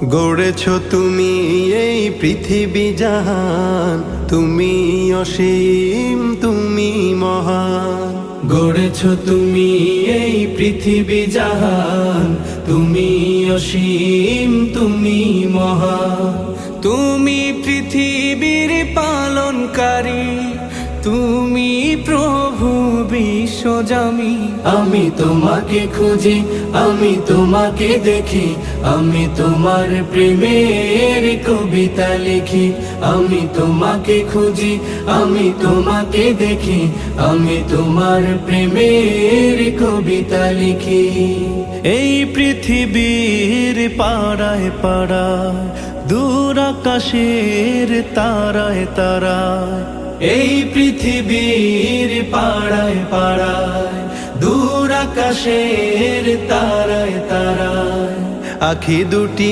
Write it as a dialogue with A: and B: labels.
A: গড়েছ তুমি এই পৃথিবী জাহান, তুমি অসীম তুমি মহান।
B: গড়েছ তুমি এই পৃথিবী জাহান, তুমি অসীম তুমি মহান। তুমি পৃথিবীর পালনকারী, তুমি প্রভু বিশ্বজামি। আমি তোমাকে খুঁজি, আমি তোমাকে দেখি, আমি তোমার প্রেমের কবিতা লিখি। আমি তোমাকে খুঁজি, আমি তোমাকে দেখি, আমি তোমার প্রেমের কবিতা লিখি। এই পৃথিবীর পাড়ায় পাড়ায়, দূর আকাশের তারায় তারায়। এই পৃথিবীর পাড়ায় পাড়ায়, দূর আকাশের তারায় তারায়।
A: আখি দুটি